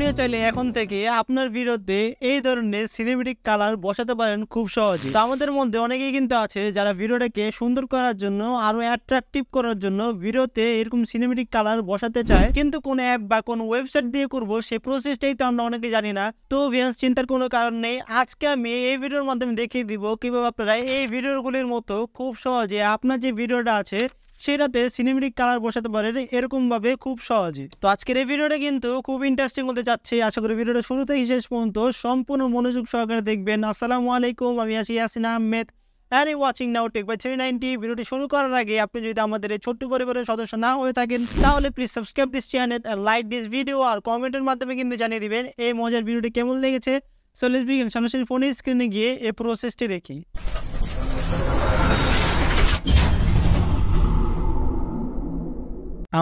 আপনিও চাইলে এখন থেকে আপনার ভিডিওতে এই ধরনের সিনেমেটিক কালার বসাতে পারেন খুব সহজে। তো আমাদের মধ্যে অনেকেই কিন্তু আছে যারা ভিডিওটাকে সুন্দর করার জন্য আরো অ্যাট্রাকটিভ করার জন্য ভিডিওতে এরকম সিনেমেটিক কালার বসাতে চায়, কিন্তু কোন অ্যাপ বা কোন ওয়েবসাইট দিয়ে করব সেই প্রসেসটাই তো আমরা অনেকে জানি না। তো ভিউয়ার্স, চিন্তার কোনো কারণ নেই, আজকে আমি এই ভিডিওর মাধ্যমে দেখিয়ে দিব কিভাবে আপনারা এই ভিডিওগুলির মতো খুব সহজে আপনার যে ভিডিওটা আছে সেটাতে সিনেমেটিক কালার বসাতে পারেন এরকম ভাবে খুব সহজে। তো আজকের এই ভিডিওটা কিন্তু খুব ইন্টারেস্টিং হতে যাচ্ছে। আশা করি ভিডিওটা শুরু থেকে শেষ পর্যন্ত সম্পূর্ণ মনোযোগ সহকারে দেখবেন। আসসালামু আলাইকুম, আমি Yasin Ahmed and you watching now Tech by 390। ভিডিওটি শুরু করার আগে আপনি যদি আমাদের এই ছোট্ট পরিবারের সদস্য না হয়ে থাকেন তাহলে please subscribe this channel and like this video, আর কমেন্টের মাধ্যমে কিন্তু জানিয়ে দিবেন এই মজার ভিডিওটি কেমন লেগেছে। So let's begin. সরাসরি ফোনের স্ক্রিনে গিয়ে এই প্রসেসটি দেখি।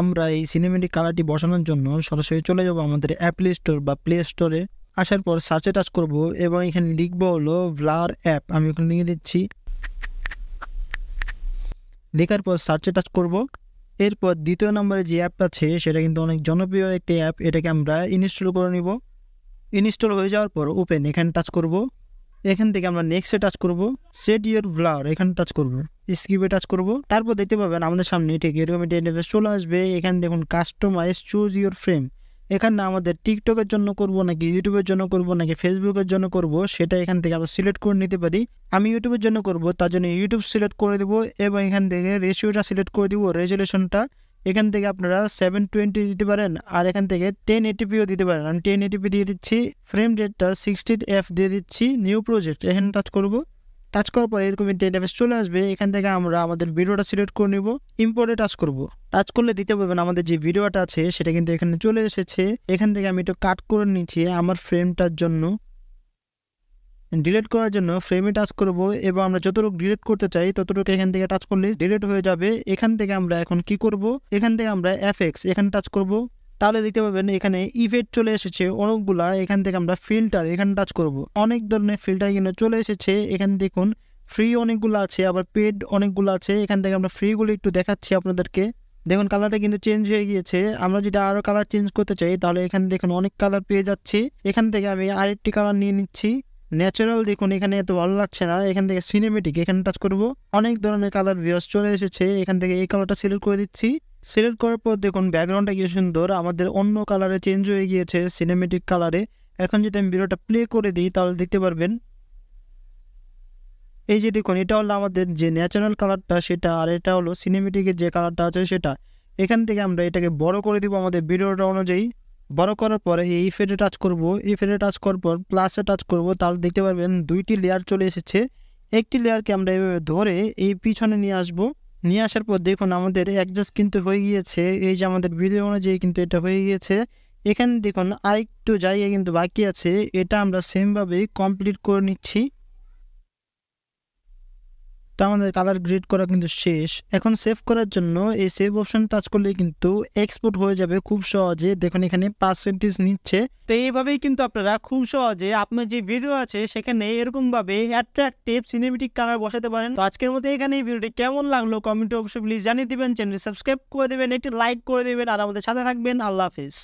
আমরা এই সিনেমেটিক কালারটি বসানোর জন্য সরাসরি চলে যাব আমাদের অ্যাপল স্টোর বা প্লে স্টোরে। আসার পর সার্চে টাচ করব এবং এখানে লিখবো হলো ব্লার অ্যাপ। আমি এখানে লিখে দিচ্ছি। লেখার পর সার্চে টাচ করব। এরপর দ্বিতীয় নম্বরে যে অ্যাপটা আছে সেটা কিন্তু অনেক জনপ্রিয় একটি অ্যাপ, এটাকে আমরা ইনস্টল করে নিব। ইনস্টল হয়ে যাওয়ার পর ওপেন এখানে টাচ করব। এখান থেকে আমরা নেক্সটে টাচ করব। সেট ইউর ব্লার এখানে টাচ করব। স্কিপে টাচ করব। তারপর দেখতে পাবেন আমাদের সামনে ঠিক এরকম একটা ইন্টারফেস চলে আসবে। এখানে দেখুন কাস্টমাইজ চুজ ইউর ফ্রেম। এখানে আমাদের টিকটকের জন্য করব নাকি ইউটিউবের জন্য করব নাকি ফেসবুকের জন্য করব সেটা এখান থেকে আমরা সিলেক্ট করে নিতে পারি। আমি ইউটিউবের জন্য করব, তার জন্য ইউটিউব সিলেক্ট করে দেবো এবং এখান থেকে রেশিওটা সিলেক্ট করে দিব। রেজুলেশনটা এখান থেকে আপনারা 720 দিতে পারেন, আর এখান থেকে 1080pও দিতে পারেন। আমি 1080p দিয়ে দিচ্ছি। ফ্রেম রেটটা 60f দিয়ে দিচ্ছি। নিউ প্রজেক্ট এখানে টাচ করব। টাচ করার পরে এরকম ইন্টারফেস চলে আসবে। এখান থেকে আমরা আমাদের ভিডিওটা সিলেক্ট করে নিব। ইম্পোর্টে টাচ করব। টাচ করলে দিতে পারবেন আমাদের যে ভিডিওটা আছে সেটা কিন্তু এখানে চলে এসেছে। এখান থেকে আমি একটু কাট করে নিচ্ছি আমার ফ্রেমটার জন্য। ডিলিট করার জন্য ফ্রেমে টাচ করব এবং আমরা যতটুকু ডিলিট করতে চাই ততটুকু এখান থেকে টাচ করলে ডিলিট হয়ে যাবে। এখান থেকে আমরা এখন কি করব, এখান থেকে আমরা এফএক্স এখানে টাচ করব। তাহলে দেখতে পাবেন এখানে ইফেক্ট চলে এসেছে অনেকগুলা। এখান থেকে আমরা ফিল্টার এখানে টাচ করব। অনেক ধরনের ফিল্টার কিন্তু চলে এসেছে। এখানে দেখুন ফ্রি অনেকগুলো আছে, আবার পেড অনেকগুলো আছে। এখান থেকে আমরা ফ্রিগুলো একটু দেখাচ্ছি আপনাদেরকে। দেখুন কালারটা কিন্তু চেঞ্জ হয়ে গিয়েছে। আমরা যদি আরও কালার চেঞ্জ করতে চাই তাহলে এখানে দেখুন অনেক কালার পেয়ে যাচ্ছি। এখান থেকে আমি আরেকটি কালার নিয়ে নিচ্ছি। ন্যাচারাল দেখুন এখানে এত ভালো লাগছে না। এখান থেকে সিনেমেটিক এখানে টাচ করব। অনেক ধরনের কালার ভিউস চলে এসেছে। এখান থেকে এই কালারটা সিলেক্ট করে দিচ্ছি। সিলেক্ট করার পর দেখুন ব্যাকগ্রাউন্ডটা কি সুন্দর, আমাদের অন্য কালারে চেঞ্জ হয়ে গিয়েছে সিনেমেটিক কালারে। এখন যদি আমি ভিডিওটা প্লে করে দিই তাহলে দেখতে পারবেন এই যে দেখুন এটা হলো আমাদের যে ন্যাচারাল কালারটা সেটা, আর এটা হলো সিনেমেটিকের যে কালারটা আছে সেটা। এখান থেকে আমরা এটাকে বড় করে দিব আমাদের ভিডিওটা অনুযায়ী। বড় করার পরে এই ইফেক্টে টাচ করব। ইফেক্টে টাচ করার পর প্লাসে টাচ করব। তাহলে দেখতে পারবেন দুইটি লেয়ার চলে এসেছে। একটি লেয়ারকে আমরা এভাবে ধরে এই পিছনে নিয়ে আসব। নিয়ে আসার পর দেখুন আমাদের অ্যাডজাস্ট কিন্তু হয়ে গিয়েছে। এই যে আমাদের ভিডিও অনুযায়ী কিন্তু এটা হয়ে গিয়েছে। এখানে দেখুন আরেকটু জায়গা কিন্তু বাকি আছে, এটা আমরা সেমভাবেই কমপ্লিট করে নিচ্ছি। তো আমাদের কালার গ্রেড করা কিন্তু শেষ। এখন সেভ করার জন্য এই সেভ অপশন টাচ করলে কিন্তু এক্সপোর্ট হয়ে যাবে খুব সহজে। দেখুন এখানে পার্সেন্টেজ নিচ্ছে। তো এইভাবেই কিন্তু আপনারা খুব সহজে আপনার যে ভিডিও আছে সেখানে এরকম ভাবে অ্যাট্রাকটিভ সিনেমেটিক কালার বসাতে পারেন। তো আজকের মতো এখানে এই ভিডিওটি কেমন লাগলো কমেন্টে অবশ্যই প্লিজ জানিয়ে দিবেন। চ্যানেল সাবস্ক্রাইব করে দেবেন, একটি লাইক করে দেবেন, আর আমাদের সাথে থাকবেন। আল্লাহ হাফেজ।